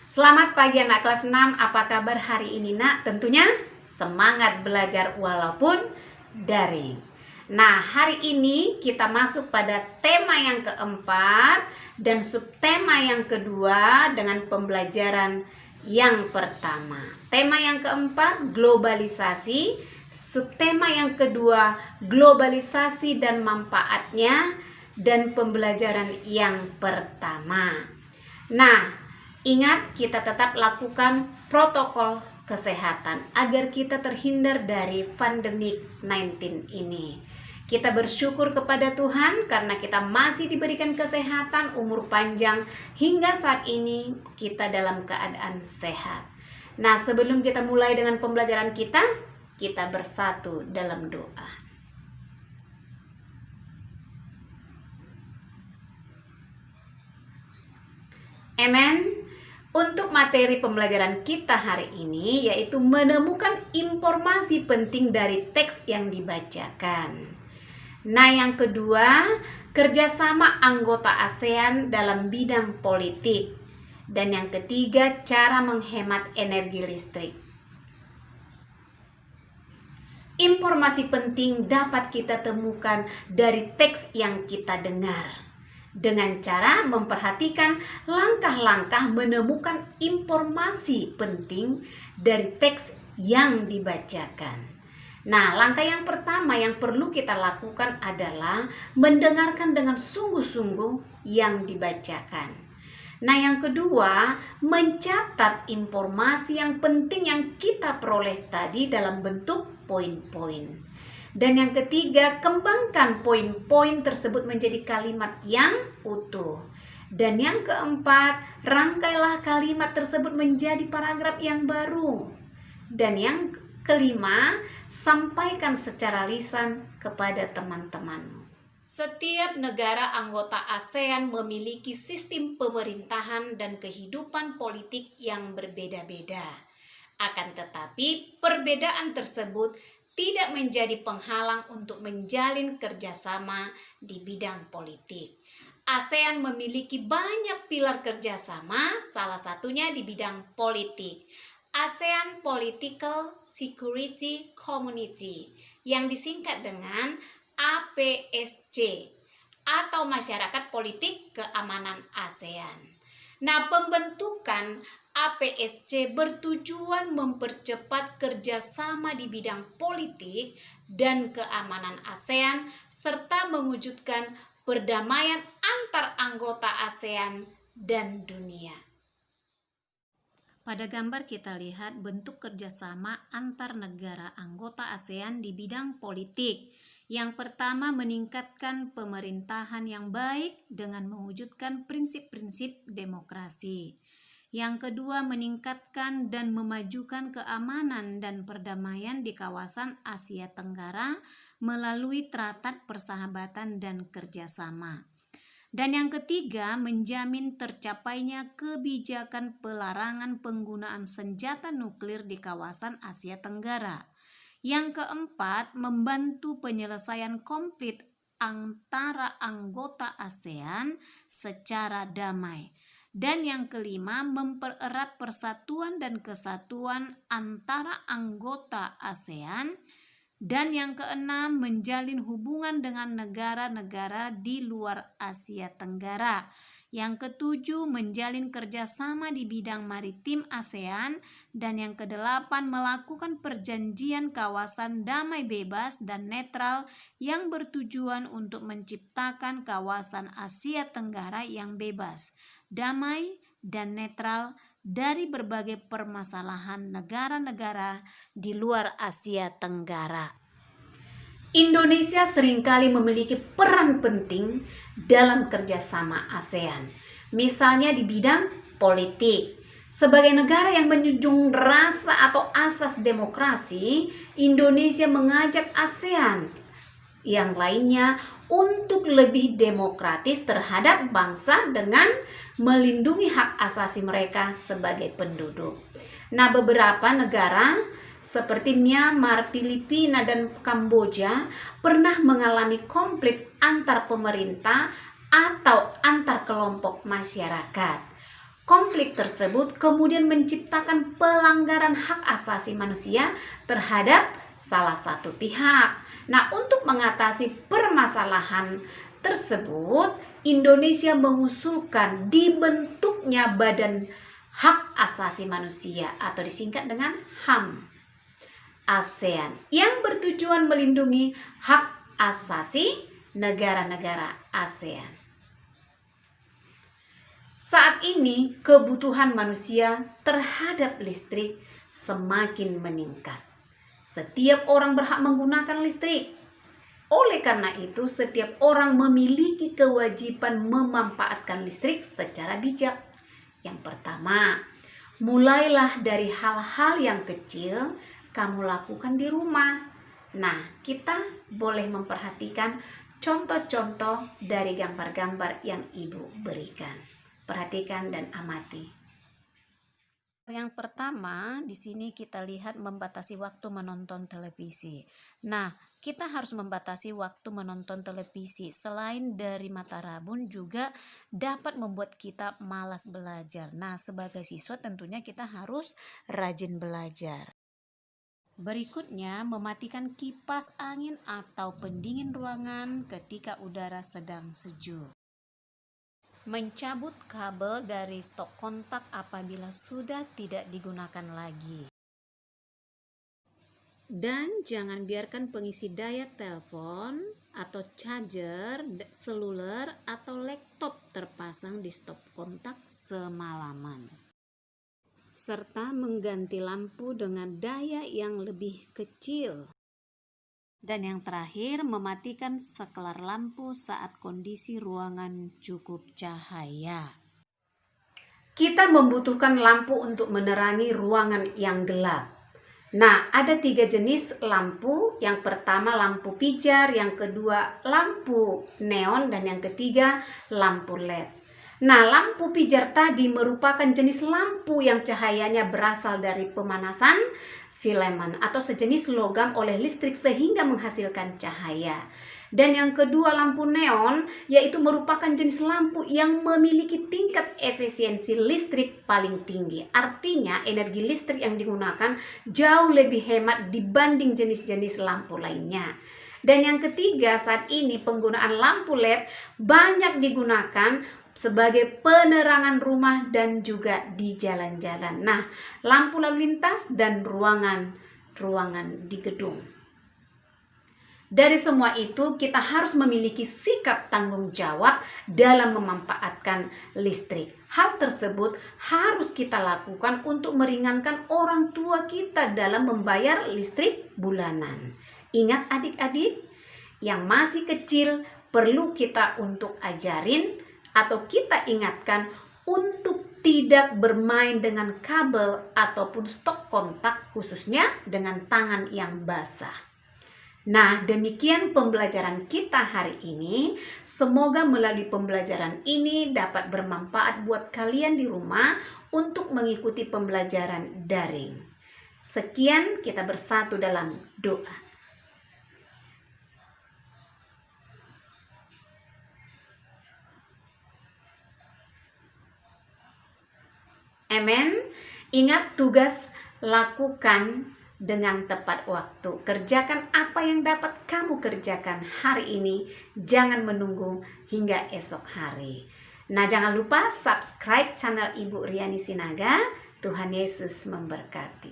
Selamat pagi anak kelas 6, apa kabar hari ini nak? Tentunya semangat belajar walaupun daring. Nah, hari ini kita masuk pada tema yang keempat dan subtema yang kedua dengan pembelajaran yang pertama. Tema yang keempat, globalisasi. Subtema yang kedua, globalisasi dan manfaatnya, dan pembelajaran yang pertama. Nah, ingat, kita tetap lakukan protokol kesehatan agar kita terhindar dari pandemi 19 ini. Kita bersyukur kepada Tuhan karena kita masih diberikan kesehatan, umur panjang, hingga saat ini kita dalam keadaan sehat. Nah, sebelum kita mulai dengan pembelajaran kita bersatu dalam doa. Amen. Untuk materi pembelajaran kita hari ini yaitu menemukan informasi penting dari teks yang dibacakan. Nah, yang kedua, kerjasama anggota ASEAN dalam bidang politik. Dan yang ketiga, cara menghemat energi listrik. Informasi penting dapat kita temukan dari teks yang kita dengar dengan cara memperhatikan langkah-langkah menemukan informasi penting dari teks yang dibacakan. Nah, langkah yang pertama yang perlu kita lakukan adalah mendengarkan dengan sungguh-sungguh yang dibacakan. Nah, yang kedua, mencatat informasi yang penting yang kita peroleh tadi dalam bentuk poin-poin. Dan yang ketiga, kembangkan poin-poin tersebut menjadi kalimat yang utuh. Dan yang keempat, rangkailah kalimat tersebut menjadi paragraf yang baru. Dan yang kelima, sampaikan secara lisan kepada teman-temanmu. Setiap negara anggota ASEAN memiliki sistem pemerintahan dan kehidupan politik yang berbeda-beda. Akan tetapi, perbedaan tersebut tidak menjadi penghalang untuk menjalin kerjasama di bidang politik. ASEAN memiliki banyak pilar kerjasama, salah satunya di bidang politik. ASEAN Political Security Community yang disingkat dengan APSC atau Masyarakat Politik Keamanan ASEAN. Nah, pembentukan APSC bertujuan mempercepat kerjasama di bidang politik dan keamanan ASEAN serta mewujudkan perdamaian antar anggota ASEAN dan dunia. Pada gambar kita lihat bentuk kerjasama antar negara anggota ASEAN di bidang politik. Yang pertama, meningkatkan pemerintahan yang baik dengan mewujudkan prinsip-prinsip demokrasi. Yang kedua, meningkatkan dan memajukan keamanan dan perdamaian di kawasan Asia Tenggara melalui Traktat Persahabatan dan Kerjasama. Dan yang ketiga, menjamin tercapainya kebijakan pelarangan penggunaan senjata nuklir di kawasan Asia Tenggara. Yang keempat, membantu penyelesaian konflik antara anggota ASEAN secara damai. Dan yang kelima, mempererat persatuan dan kesatuan antara anggota ASEAN. Dan yang keenam, menjalin hubungan dengan negara-negara di luar Asia Tenggara. Yang ketujuh, menjalin kerjasama di bidang maritim ASEAN. Dan yang kedelapan, melakukan perjanjian kawasan damai bebas dan netral yang bertujuan untuk menciptakan kawasan Asia Tenggara yang bebas, damai, dan netral dari berbagai permasalahan negara-negara di luar Asia Tenggara. Indonesia seringkali memiliki peran penting dalam kerjasama ASEAN, misalnya di bidang politik. Sebagai negara yang menjunjung rasa atau asas demokrasi, Indonesia mengajak ASEAN yang lainnya untuk lebih demokratis terhadap bangsa dengan melindungi hak asasi mereka sebagai penduduk. Nah, beberapa negara seperti Myanmar, Filipina, dan Kamboja pernah mengalami konflik antar pemerintah atau antar kelompok masyarakat. Konflik tersebut kemudian menciptakan pelanggaran hak asasi manusia terhadap salah satu pihak. Nah, untuk mengatasi permasalahan tersebut, Indonesia mengusulkan dibentuknya Badan Hak Asasi Manusia atau disingkat dengan HAM ASEAN yang bertujuan melindungi hak asasi negara-negara ASEAN. Saat ini kebutuhan manusia terhadap listrik semakin meningkat. Setiap orang berhak menggunakan listrik. Oleh karena itu, setiap orang memiliki kewajiban memanfaatkan listrik secara bijak. Yang pertama, mulailah dari hal-hal yang kecil kamu lakukan di rumah. Nah, kita boleh memperhatikan contoh-contoh dari gambar-gambar yang Ibu berikan. Perhatikan dan amati. Yang pertama, di sini kita lihat membatasi waktu menonton televisi. Nah, kita harus membatasi waktu menonton televisi. Selain dari mata rabun, juga dapat membuat kita malas belajar. Nah, sebagai siswa tentunya kita harus rajin belajar. Berikutnya, mematikan kipas angin atau pendingin ruangan ketika udara sedang sejuk. Mencabut kabel dari stop kontak apabila sudah tidak digunakan lagi. Dan jangan biarkan pengisi daya telepon atau charger seluler atau laptop terpasang di stop kontak semalaman. Serta mengganti lampu dengan daya yang lebih kecil. Dan yang terakhir, mematikan saklar lampu saat kondisi ruangan cukup cahaya. Kita membutuhkan lampu untuk menerangi ruangan yang gelap. Nah, ada 3 jenis lampu. Yang pertama lampu pijar, yang kedua lampu neon, dan yang ketiga lampu LED. Nah, lampu pijar tadi merupakan jenis lampu yang cahayanya berasal dari pemanasan filamen atau sejenis logam oleh listrik sehingga menghasilkan cahaya. Dan yang kedua lampu neon yaitu merupakan jenis lampu yang memiliki tingkat efisiensi listrik paling tinggi. Artinya energi listrik yang digunakan jauh lebih hemat dibanding jenis-jenis lampu lainnya. Dan yang ketiga, saat ini penggunaan lampu LED banyak digunakan sebagai penerangan rumah dan juga di jalan-jalan. Nah, lampu lalu lintas dan ruangan di gedung. Dari semua itu, kita harus memiliki sikap tanggung jawab dalam memanfaatkan listrik. Hal tersebut harus kita lakukan untuk meringankan orang tua kita dalam membayar listrik bulanan. Ingat adik-adik, yang masih kecil perlu kita untuk ajarin atau kita ingatkan untuk tidak bermain dengan kabel ataupun stop kontak, khususnya dengan tangan yang basah. Nah, demikian pembelajaran kita hari ini. Semoga melalui pembelajaran ini dapat bermanfaat buat kalian di rumah untuk mengikuti pembelajaran daring. Sekian, kita bersatu dalam doa. Amin. Ingat tugas lakukan dengan tepat waktu. Kerjakan apa yang dapat kamu kerjakan hari ini. Jangan menunggu hingga esok hari. Nah, jangan lupa subscribe channel Ibu Riani Sinaga. Tuhan Yesus memberkati.